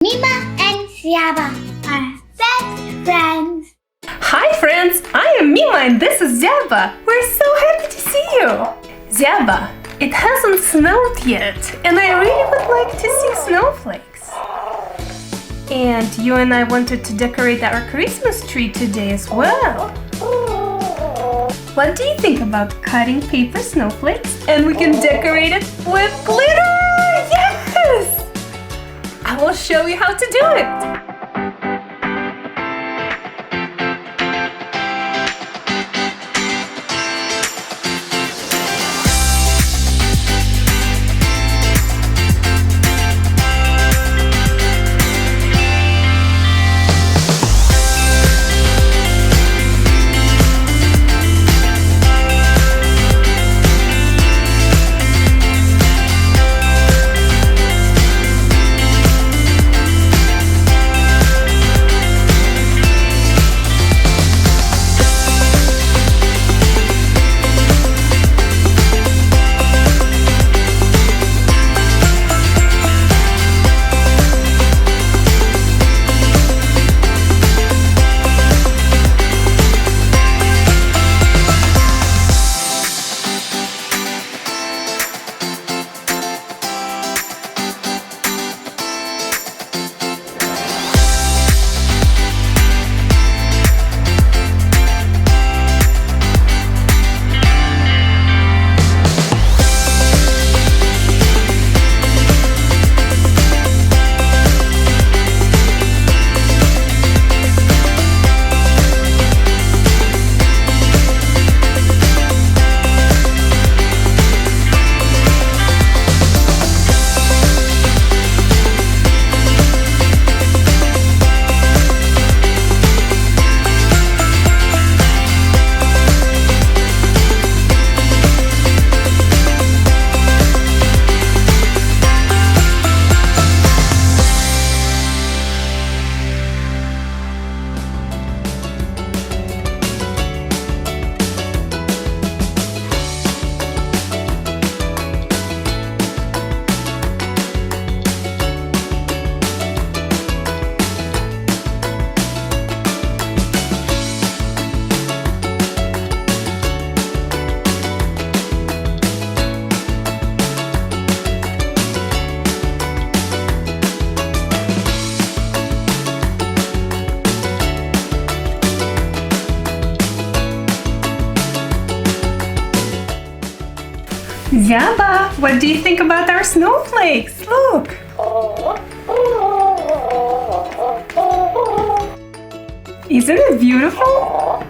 Mima and Zyaba are best friends. Hi friends, I am Mima and this is Zyaba. We're so happy to see you. Zyaba, it hasn't snowed yet and I really would like to see snowflakes. And you and I wanted to decorate our Christmas tree today as well. What do you think about cutting paper snowflakes and we can decorate it with glitter? Yes! I will show you how to do it. Zyaba, what do you think about our snowflakes? Look! Isn't it beautiful?